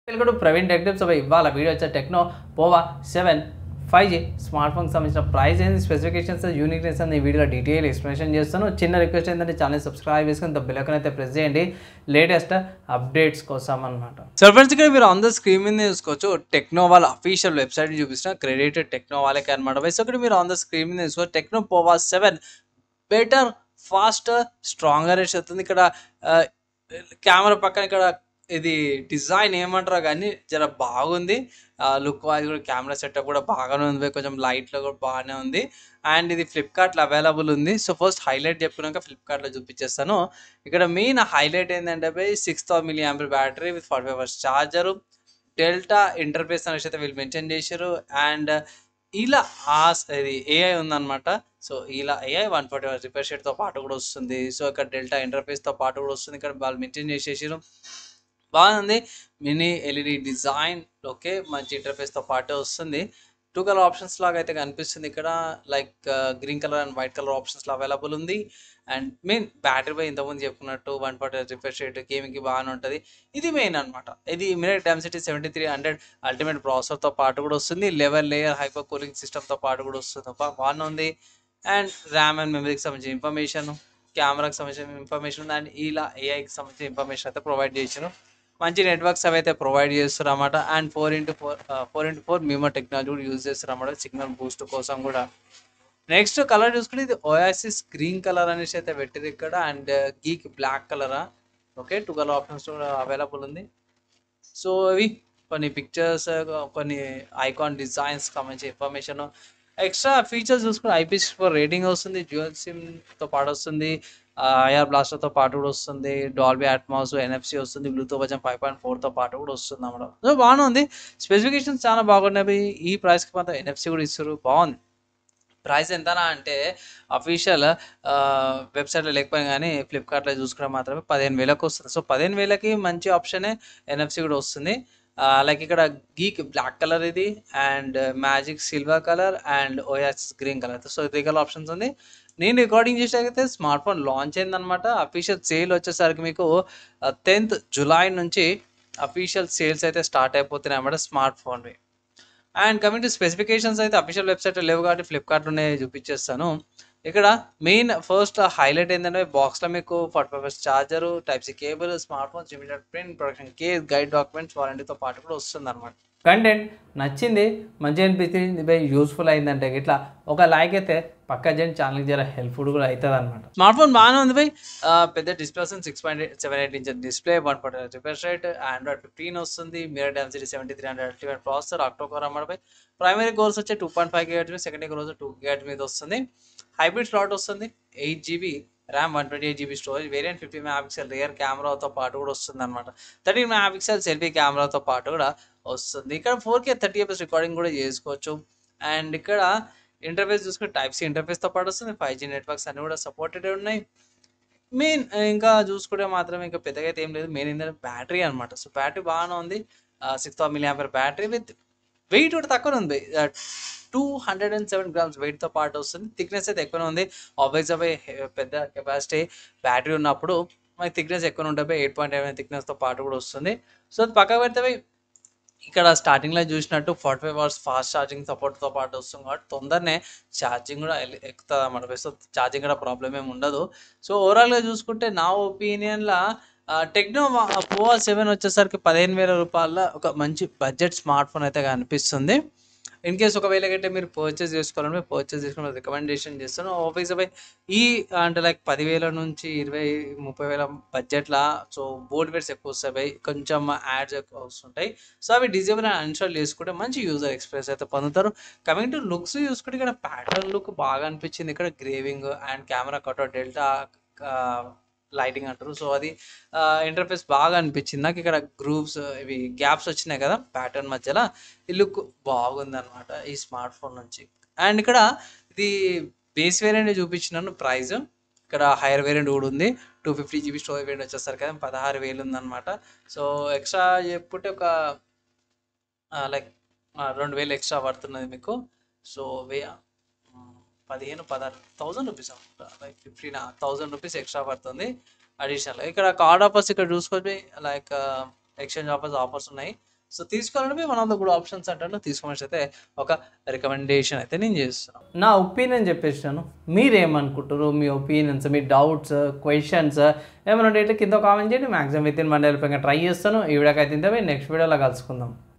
Welcome to Praveen tech tips. ఇవాళ video వచ్చే techno పోవా 7 5G స్మార్ట్ ఫోన్కి సంబంధించిన ప్రైస్ ఏంది, స్పెసిఫికేషన్స్, యూనిక్నెస్ అని ఈ వీడియోలో డీటెయిల్ ఎక్స్ప్లెనేషన్ చేస్తాను. చిన్న రిక్వెస్ట్ ఏంటంటే ఛానల్ సబ్స్క్రైబ్ చేసుకుని బెల్ ఐకాన్ అయితే ప్రెస్ చేయండి లేటెస్ట్ అప్డేట్స్ కోసం అనమాట. సో ఫ్రెండ్స్, ఇక్కడ మీరు ఆన్ ద స్క్రీన్ మీద చూసుకోవచ్చు టెక్నో వాళ్ళ అఫీషియల్ వెబ్సైట్ చూపిస్తున్న క్రెడిటెడ్ టెక్నో వాళ్ళకి అనమాట. సో ఇక్కడ మీరు ఆన్ ద స్క్రీన్ మీద చూసుకోవచ్చు టెక్నో పోవా 7 బెటర్, ఫాస్టర్, స్ట్రాంగర్ అనేసి వస్తుంది. ఇక్కడ కెమెరా పక్కన ఇక్కడ ఇది డిజైన్ ఏమంటారో కానీ జర బాగుంది. లుక్ వైజ్ కూడా కెమెరా సెటప్ కూడా బాగానే ఉంది, కొంచెం లైట్లో కూడా బాగానే ఉంది. అండ్ ఇది ఫ్లిప్కార్ట్లో అవైలబుల్ ఉంది. సో ఫస్ట్ హైలైట్ చెప్పుకున్నాక ఫ్లిప్కార్ట్లో చూపించేస్తాను. ఇక్కడ మెయిన్ హైలైట్ ఏంటంటే 6000 mAh battery with 45 hours charger, delta interface అనేసి అయితే వీళ్ళు మెన్షన్ చేశారు. అండ్ ఇలా ఇది ఏఐ ఉందన్నమాట. సో ఇలా ఏఐ 140 hours రిఫ్రెష్ రేట్తో పాటు కూడా వస్తుంది. సో ఇక్కడ డెల్టా ఇంటర్ఫేస్తో పాటు కూడా వస్తుంది. ఇక్కడ వాళ్ళు మెన్షన్ చేసేసారు, బాగుంది. మినీ ఎల్ఈడి డిజైన్, ఓకే, మంచి ఇంటర్ఫేస్తో పాటే వస్తుంది. 2 కలర్ ఆప్షన్స్ లాగా అయితే కనిపిస్తుంది ఇక్కడ, like green colour and white colour ఆప్షన్స్లో అవైలబుల్ ఉంది. అండ్ మెయిన్ బ్యాటరీ పై ఇంతకుముందు చెప్పుకున్నట్టు 140 రిఫ్రెష్ రేట్ గేమింగ్కి బాగానే ఉంటుంది. ఇది మెయిన్ అనమాట. ఇది మినిట్ డెన్సిటీ 7300 అల్టిమేట్ ప్రాసెసర్తో పాటు కూడా వస్తుంది. లెవెల్ లేయర్ హైపర్ కూలింగ్ సిస్టమ్తో పాటు కూడా వస్తుంది, బాగానే ఉంది. అండ్ ర్యామ్ అండ్ మెమరీకి సంబంధించిన ఇన్ఫర్మేషన్, కెమెరాకి సంబంధించిన ఇన్ఫర్మేషన్ ఉంది. అండ్ ఇలా ఏఐకి సంబంధించిన ఇన్ఫర్మేషన్ అయితే ప్రొవైడ్ చేశారు. మంచి నెట్వర్క్స్ అవి అయితే ప్రొవైడ్ చేస్తారు అన్నమాట. అండ్ 4x4 మీమో టెక్నాలజీ కూడా యూజ్ చేస్తారు అన్నమాట, సిగ్నల్ బూస్ట్ కోసం కూడా. నెక్స్ట్ కలర్ చూసుకుంటే ఇది ఓయాసిస్ గ్రీన్ కలర్ అనేసి అయితే పెట్టారు ఇక్కడ. అండ్ గీక్ బ్లాక్ కలరా, ఓకే, 2 కలర్ ఆప్షన్స్ కూడా అవైలబుల్ ఉంది. సో ఇవి కొన్ని పిక్చర్స్, కొన్ని ఐకాన్ డిజైన్స్ సంబంధించిన ఇన్ఫర్మేషన్. ఎక్స్ట్రా ఫీచర్స్ చూసుకుంటే IP64 రేటింగ్ వస్తుంది, డ్యూయల్ సిమ్తో పాటు వస్తుంది, ఐఆర్ బ్లాస్టర్తో పాటు కూడా వస్తుంది, డాల్బీ అట్మాస్, ఎన్ఎఫ్సి వస్తుంది, బ్లూటూత్ వర్జన్ 5.4తో పాటు కూడా వస్తుంది అన్నమాట. సో బాగానే ఉంది, స్పెసిఫికేషన్స్ చాలా బాగున్నాయి. ఈ ప్రైస్కి మాత్రం ఎన్ఎఫ్సి కూడా ఇస్తారు, బాగుంది. ప్రైస్ ఎంతనా అంటే అఫీషియల్ వెబ్సైట్లో లేకపోయినా కానీ ఫ్లిప్కార్ట్లో చూసుకుంటే మాత్రమే 15,000కి వస్తుంది. సో 15,000కి మంచి ఆప్షనే, ఎన్ఎఫ్సి కూడా వస్తుంది. లైక్ ఇక్కడ గీక్ బ్లాక్ కలర్ ఇది, and magic silver colour, and Oasis green colour. So 3 colour options ఉంది. నేను రికార్డింగ్ చేసేకైతే స్మార్ట్ ఫోన్ లాంచ్ అయిందనమాట. అఫీషియల్ సేల్ వచ్చేసరికి మీకు 10th July నుంచి అఫీషియల్ సేల్స్ అయితే స్టార్ట్ అయిపోతున్నాయి అన్నమాట స్మార్ట్ ఫోన్వి. అండ్ కమింగ్ టు స్పెసిఫికేషన్స్ అయితే అఫీషియల్ వెబ్సైట్లో లేవు కాబట్టి ఫ్లిప్కార్ట్లోనే చూపించేస్తాను. ఇక్కడ మెయిన్ ఫస్ట్ హైలైట్ ఏంటంటే బాక్స్లో మీకు 45 hours charger, type C cable, smart phones, immediate print, production case, guide documents, వారంటీతో పాటు కూడా వస్తుంది అనమాట. కంటెంట్ నచ్చింది, మంచిగా అనిపించింది, యూస్ఫుల్ అయిందంటే ఇట్లా ఒక లైక్ అయితే పక్క జన్ ఛానల్కి జర హెల్ప్ఫుల్ కూడా అవుతుంది అనమాట. స్మార్ట్ ఫోన్ బాగానే ఉంది బై, పెద్ద డిస్ప్లే వస్తుంది, 6.78 inch display, 140 refresh rate, Android 15 వస్తుంది, mirror density 7300 ultimate processor, octa-core అన్నమాట బై. ప్రైమరీ కోర్స్ వచ్చే 2.5 GHz మీద, సెకండరీ కోర్స్ 2 GHz మీద వస్తుంది. హైబ్రిడ్ స్లాట్ వస్తుంది, 8GB RAM, 128GB storage, variant 50 MP rear కెమెరాతో పాటు కూడా వస్తుంది అనమాట. 13 MP సెల్ఫీ కెమెరాతో పాటు కూడా వస్తుంది. ఇక్కడ 4K 30 fps రికార్డింగ్ కూడా చేసుకోవచ్చు. అండ్ ఇక్కడ ఇంటర్ఫేస్ చూసుకుంటే టైప్ సి ఇంటర్ఫేస్తో పాటు వస్తుంది, 5G నెట్వర్క్స్ అన్నీ కూడా సపోర్టెడ్ ఉన్నాయి. మెయిన్ ఇంకా చూసుకుంటే మాత్రం ఇంకా పెద్దగా అయితే ఏం లేదు. మెయిన్ ఏంటంటే బ్యాటరీ అనమాట. సో బ్యాటరీ బాగానే ఉంది, 6000 mAh బ్యాటరీ విత్ వెయిట్ కూడా తక్కువ ఉంది, 207 grams వెయిట్తో పాటు వస్తుంది. థిక్నెస్ అయితే ఎక్కువనే ఉంది. ఆబ్వియస్గా పెద్ద కెపాసిటీ బ్యాటరీ ఉన్నప్పుడు మనకి థిక్నెస్ ఎక్కువ ఉంటుంది, 8.8 థిక్నెస్తో పాటు కూడా వస్తుంది. సో అది పక్కకు పెడితే ఇక్కడ స్టార్టింగ్లో చూసినట్టు 45 hours ఫాస్ట్ ఛార్జింగ్ సపోర్ట్తో పాటు వస్తుంది కాబట్టి తొందరనే ఛార్జింగ్ కూడా ఎక్కుతుంది అన్నమాట. సో ఛార్జింగ్ కూడా ప్రాబ్లం ఏమి ఉండదు. సో ఓవరాల్గా చూసుకుంటే నా ఒపీనియన్లో టెక్నో పోవా 7 వచ్చేసరికి 15,000 రూపాయల ఒక మంచి బడ్జెట్ స్మార్ట్ ఫోన్ అయితే కనిపిస్తుంది. ఇన్ కేస్ ఒకవేళ కంటే మీరు పర్చేస్ చేసుకోవాలంటే పర్చేస్ చేసుకుని రికమెండేషన్ చేస్తాను. ఆఫీస్పై ఈ అంటే లైక్ 10,000 నుంచి 20,000-30,000 బడ్జెట్లా. సో బోర్డ్ వేర్స్ ఎక్కువ వస్తాయి, కొంచెం యాడ్స్ ఎక్కువ వస్తుంటాయి. సో అవి డిజేబుల్ అండ్ అన్ఇన్స్టాల్ చేసుకుంటే మంచి యూజర్ ఎక్స్పీరియన్స్ అయితే పొందుతారు. కమింగ్ టు లుక్స్ చూసుకుంటే ఇక్కడ ప్యాటర్న్ లుక్ బాగా అనిపించింది. ఇక్కడ graving and camera cutout, delta lighting అంటారు. సో అది ఇంటర్ఫేస్ బాగా అనిపించింది నాకు. ఇక్కడ గ్రూప్స్, ఇవి గ్యాప్స్ వచ్చినాయి కదా ప్యాటర్న్ మధ్యలో, ఈ లుక్ బాగుంది అనమాట ఈ స్మార్ట్ ఫోన్ నుంచి. అండ్ ఇక్కడ ఇది బేస్ వేరియంట్ చూపించినాను ప్రైస్. ఇక్కడ హైయర్ వేరియంట్ కూడా ఉంది, 250GB స్టోరేజ్ వేరియంట్ వచ్చేసరికి కదా 16,000 ఉందన్నమాట. సో ఎక్స్ట్రా చెప్పుకుంటే ఒక లైక్ 2,000 ఎక్స్ట్రా పడుతున్నది మీకు. సో 16,000 రూపీస్ అనుకుంటా, లైక్ 15,000 రూపీస్ ఎక్స్ట్రా పడుతుంది అడిషనల్. ఇక్కడ కార్డ్ ఆఫర్స్ ఇక్కడ చూసుకోండి, లైక్ ఎక్స్చేంజ్ ఆఫర్స్ ఉన్నాయి. సో తీసుకోవాలంటే one of the good options అంటే తీసుకోమని అయితే ఒక రికమెండేషన్ అయితే నేను చేస్తున్నాను. నా ఒపీనియన్ చెప్పేసాను, మీరేమనుకుంటారు? మీ ఒపీనియన్స్, మీ డౌట్స్, క్వశ్చన్స్ ఏమైనా ఉంటే ఇట్లా కింద కామెంట్ చేయండి. Maximum with in 1 day try చేస్తాను. ఈ వీడియోకి అయితే ఇంతే, నెక్స్ట్ వీడియోలో కలుసుకుందాం.